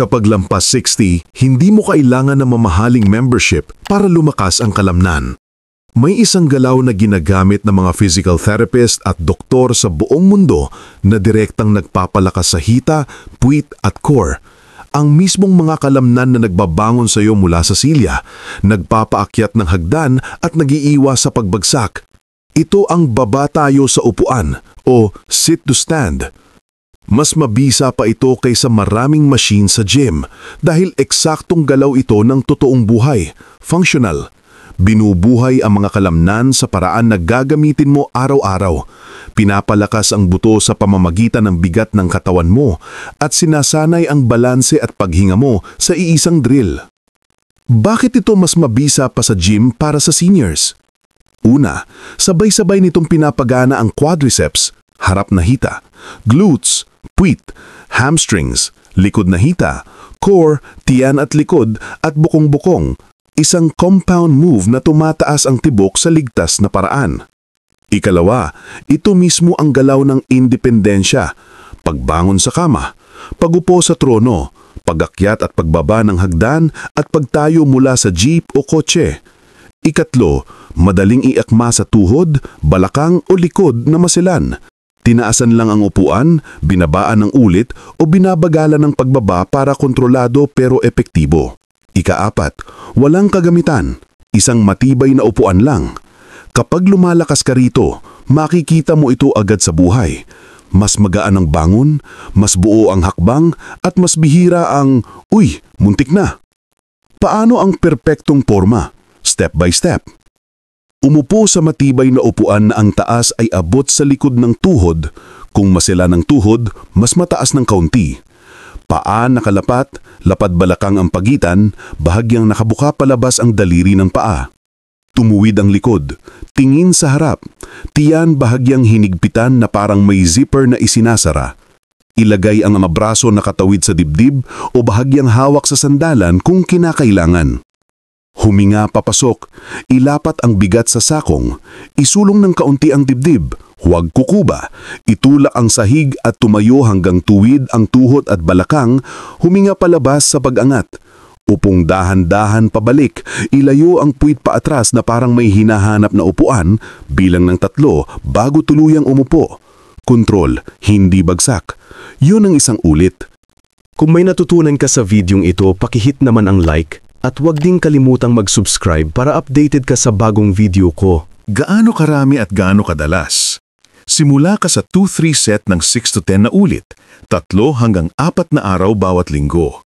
Kapag lampas 60, hindi mo kailangan ng mamahaling membership para lumakas ang kalamnan. May isang galaw na ginagamit ng mga physical therapist at doktor sa buong mundo na direktang nagpapalakas sa hita, puwit at core. Ang mismong mga kalamnan na nagbabangon sa iyo mula sa silya, nagpapaakyat ng hagdan at nagiiwas sa pagbagsak. Ito ang baba tayo sa upuan o sit to stand. Mas mabisa pa ito kaysa maraming machine sa gym dahil eksaktong galaw ito ng totoong buhay, functional. Binubuhay ang mga kalamnan sa paraan na gagamitin mo araw-araw. Pinapalakas ang buto sa pamamagitan ng bigat ng katawan mo at sinasanay ang balanse at paghinga mo sa iisang drill. Bakit ito mas mabisa pa sa gym para sa seniors? Una, sabay-sabay nitong pinapagana ang quadriceps, harap na hita, glutes, puwit, hamstrings, likod na hita, core, tiyan at likod at bukong-bukong. Isang compound move na tumataas ang tibok sa ligtas na paraan. Ikalawa, ito mismo ang galaw ng independensya, pagbangon sa kama, pagupo sa trono, pagakyat at pagbaba ng hagdan at pagtayo mula sa jeep o kotse. Ikatlo, madaling iakma sa tuhod, balakang o likod na masilan. Tinaasan lang ang upuan, binabaan ng ulit o binabagalan ng pagbaba para kontrolado pero epektibo. Ikaapat, walang kagamitan, isang matibay na upuan lang. Kapag lumalakas ka rito, makikita mo ito agad sa buhay. Mas magaan ang bangon, mas buo ang hakbang, at mas bihira ang, uy, muntik na. Paano ang perpektong forma? Step by step. Umupo sa matibay na upuan na ang taas ay abot sa likod ng tuhod. Kung masila ng tuhod, mas mataas ng kaunti. Paa nakalapat, lapad balakang ang pagitan, bahagyang nakabuka palabas ang daliri ng paa. Tumuwid ang likod, tingin sa harap, tiyan bahagyang hinigpitan na parang may zipper na isinasara. Ilagay ang mga braso na katawid sa dibdib o bahagyang hawak sa sandalan kung kinakailangan. Huminga papasok, ilapat ang bigat sa sakong, isulong ng kaunti ang dibdib, huwag kukuba, itulak ang sahig at tumayo hanggang tuwid ang tuhod at balakang, huminga palabas sa pag-angat. Upong dahan-dahan pabalik, ilayo ang puwit paatras na parang may hinahanap na upuan, bilang ng 3 bago tuluyang umupo. Kontrol, hindi bagsak. Yun ang isang ulit. Kung may natutunan ka sa videong ito, pakihit naman ang like at huwag ding kalimutang mag-subscribe para updated ka sa bagong video ko. Gaano karami at gaano kadalas? Simula ka sa 2-3 set ng 6 to 10 na ulit, 3 hanggang 4 na araw bawat linggo.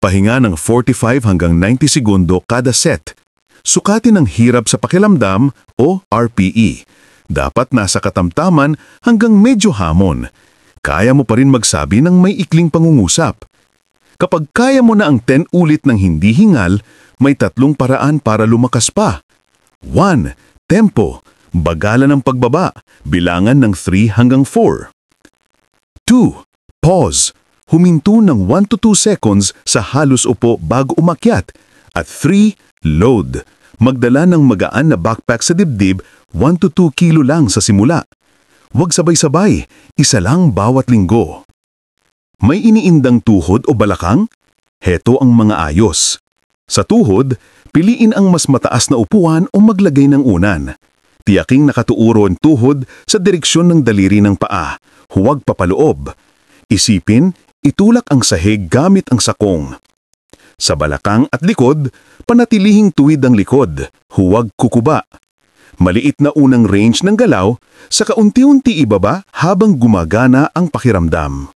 Pahinga ng 45 hanggang 90 segundo kada set. Sukatin ang hirap sa pakiramdam o RPE. Dapat nasa katamtaman hanggang medyo hamon. Kaya mo pa rin magsabi ng may ikling pangungusap. Kapag kaya mo na ang 10 ulit ng hindi hingal, may 3 paraan para lumakas pa. 1. Tempo. Bagalan ng pagbaba. Bilangan ng 3 hanggang 4. 2. Pause. Huminto ng 1 to 2 seconds sa halos upo bago umakyat. At 3. Load. Magdala ng magaan na backpack sa dibdib, 1 to 2 kilo lang sa simula. Huwag sabay-sabay, isa lang bawat linggo. May iniindang tuhod o balakang? Heto ang mga ayos. Sa tuhod, piliin ang mas mataas na upuan o maglagay ng unan. Tiyaking nakatuuro ang tuhod sa direksyon ng daliri ng paa, huwag papaloob. Isipin, itulak ang sahig gamit ang sakong. Sa balakang at likod, panatilihing tuwid ang likod, huwag kukuba. Maliit na unang range ng galaw, sa kaunti-unti ibaba habang gumagana ang pakiramdam.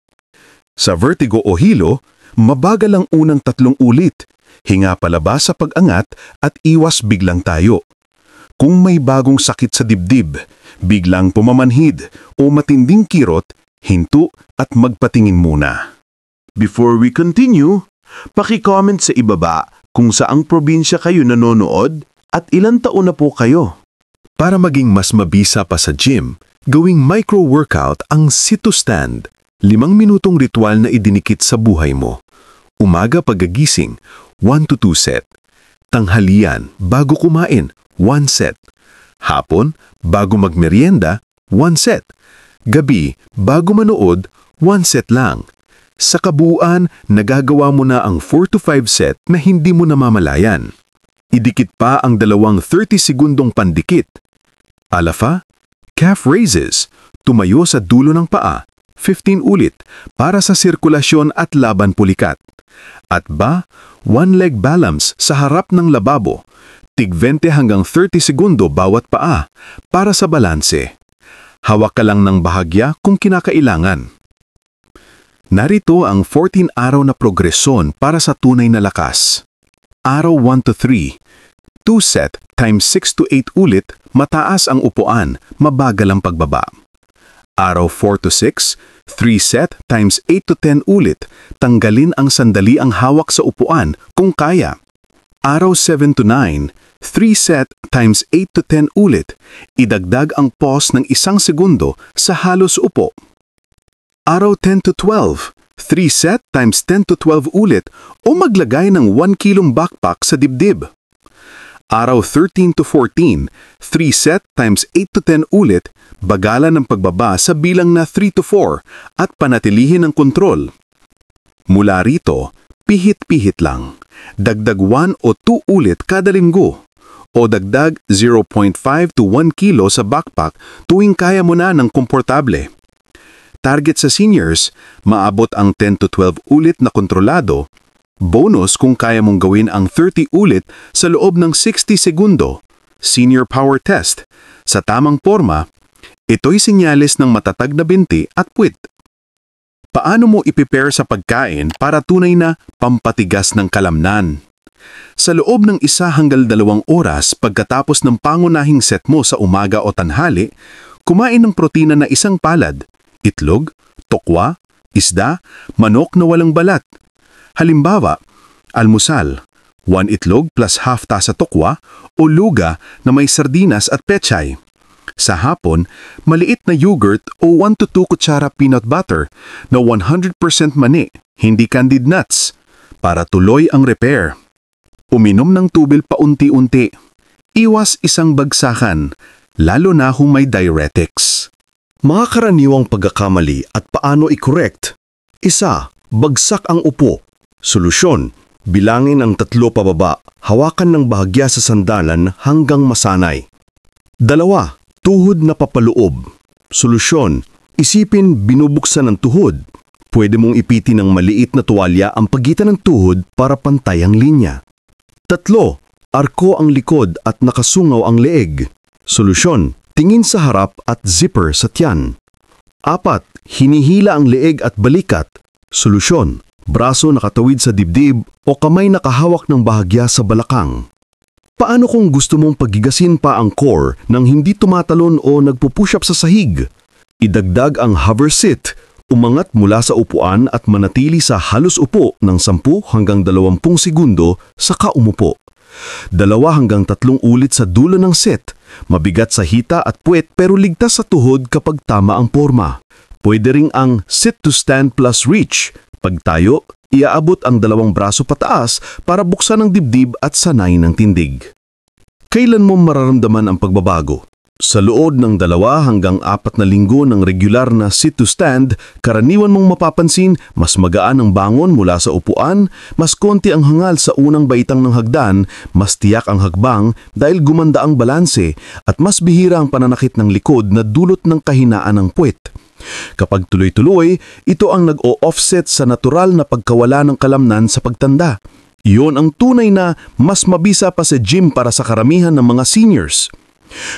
Sa vertigo o hilo, mabagal ang unang 3 ulit, hinga palabas sa pag-angat at iwas biglang tayo. Kung may bagong sakit sa dibdib, biglang pumamanhid o matinding kirot, hinto at magpatingin muna. Before we continue, paki-comment sa ibaba kung saang probinsya kayo nanonood at ilang taon na po kayo. Para maging mas mabisa pa sa gym, gawing micro-workout ang sit to stand. 5 minutong ritual na idinikit sa buhay mo. Umaga pagkagising, 1 to 2 set. Tanghalian, bago kumain, 1 set. Hapon, bago magmerienda, 1 set. Gabi, bago manood, 1 set lang. Sa kabuuan, nagagawa mo na ang 4 to 5 set na hindi mo namamalayan. Idikit pa ang dalawang 30-segundong pandikit. Alafa, calf raises, tumayo sa dulo ng paa, 15 ulit para sa sirkulasyon at laban pulikat. At ba, one leg balance sa harap ng lababo, tig 20 hanggang 30 segundo bawat paa para sa balanse. Hawak ka lang ng bahagya kung kinakailangan. Narito ang 14 araw na progresyon para sa tunay na lakas. Araw 1 to 3, 2 set times 6 to 8 ulit, mataas ang upuan, mabagal ang pagbaba. Araw 4 to 6, 3 set times 8 to 10 ulit, tanggalin ang sandali ang hawak sa upuan kung kaya. Araw 7 to 9, 3 set times 8 to 10 ulit, idagdag ang pause ng 1 segundo sa halos upo. Araw 10 to 12, 3 set times 10 to 12 ulit o maglagay ng 1 kilong backpack sa dibdib. Araw 13 to 14, 3 set times 8 to 10 ulit, bagalan ng pagbaba sa bilang na 3 to 4 at panatilihin ang kontrol. Mula rito, pihit-pihit lang. Dagdag 1 o 2 ulit kada linggo o dagdag 0.5 to 1 kilo sa backpack tuwing kaya mo na ng komportable. Target sa seniors, maabot ang 10 to 12 ulit na kontrolado. Bonus kung kaya mong gawin ang 30 ulit sa loob ng 60 segundo. Senior power test. Sa tamang forma, ito'y senyales ng matatag na binti at puwit. Paano mo i-prepare sa pagkain para tunay na pampatigas ng kalamnan? Sa loob ng 1 hanggang 2 oras pagkatapos ng pangunahing set mo sa umaga o tanghali, kumain ng protina na 1 palad, itlog, tokwa, isda, manok na walang balat. Halimbawa, almusal, 1 itlog plus half tasa tokwa o luga na may sardinas at pechay. Sa hapon, maliit na yogurt o 1 to 2 kutsara peanut butter na 100% mani, hindi candied nuts, para tuloy ang repair. Uminom ng tubig paunti-unti. Iwas isang bagsakan, lalo na kung may diuretics. Mga karaniwang pagkakamali at paano i-correct. 1. Bagsak ang upo. Solusyon, bilangin ang 3 pababa, hawakan ng bahagya sa sandalan hanggang masanay. 2. Tuhod na papaloob. Solusyon, isipin binubuksan ng tuhod. Pwede mong ipitin ng maliit na tuwalya ang pagitan ng tuhod para pantay ang linya. 3. Arko ang likod at nakasungaw ang leeg. Solusyon, tingin sa harap at zipper sa tiyan. 4. Hinihila ang leeg at balikat. Solusyon, braso nakatawid sa dibdib o kamay nakahawak ng bahagya sa balakang. Paano kung gusto mong pagigasin pa ang core nang hindi tumatalon o nagpo-push up sa sahig? Idagdag ang hover sit, umangat mula sa upuan at manatili sa halos upo ng 10 hanggang 20 segundo saka umupo. 2 hanggang 3 ulit sa dulo ng set, mabigat sa hita at puwet pero ligtas sa tuhod kapag tama ang forma. Pwede ring ang sit to stand plus reach. Pagtayo, iaabot ang 2 braso pataas para buksan ang dibdib at sanay ng tindig. Kailan mo mararamdaman ang pagbabago? Sa loob ng 2 hanggang 4 na linggo ng regular na sit to stand, karaniwan mong mapapansin mas magaan ang bangon mula sa upuan, mas konti ang hangal sa unang baitang ng hagdan, mas tiyak ang hakbang dahil gumanda ang balanse at mas bihira ang pananakit ng likod na dulot ng kahinaan ng puwet. Kapag tuloy-tuloy, ito ang nag-o-offset sa natural na pagkawala ng kalamnan sa pagtanda. Iyon ang tunay na mas mabisa pa sa gym para sa karamihan ng mga seniors.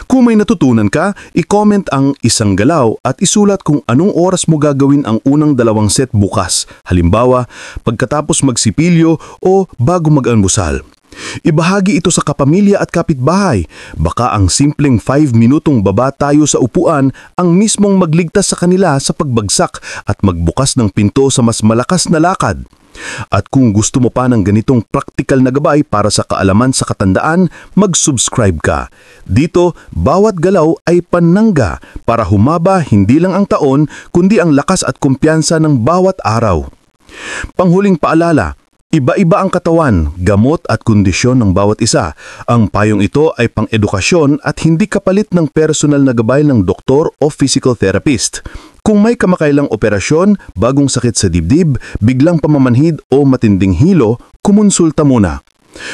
Kung may natutunan ka, i-comment ang isang galaw at isulat kung anong oras mo gagawin ang unang 2 set bukas. Halimbawa, pagkatapos magsipilyo o bago mag-almusal. Ibahagi ito sa kapamilya at kapitbahay. Baka ang simpleng 5 minutong baba tayo sa upuan ang mismong magligtas sa kanila sa pagbagsak at magbukas ng pinto sa mas malakas na lakad. At kung gusto mo pa ng ganitong praktikal na gabay para sa kaalaman sa katandaan, mag-subscribe ka. Dito, bawat galaw ay panangga para humaba hindi lang ang taon kundi ang lakas at kumpiyansa ng bawat araw. Panghuling paalala, iba-iba ang katawan, gamot at kondisyon ng bawat isa. Ang payong ito ay pang-edukasyon at hindi kapalit ng personal na gabay ng doktor o physical therapist. Kung may kamakailang operasyon, bagong sakit sa dibdib, biglang pamamanhid o matinding hilo, kumonsulta muna.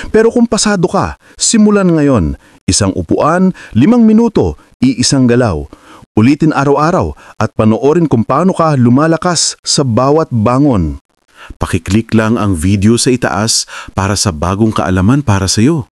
Pero kung pasado ka, simulan ngayon. Isang upuan, 5 minuto, iisang galaw. Ulitin araw-araw at panoorin kung paano ka lumalakas sa bawat bangon. Pakiclick lang ang video sa itaas para sa bagong kaalaman para sa iyo.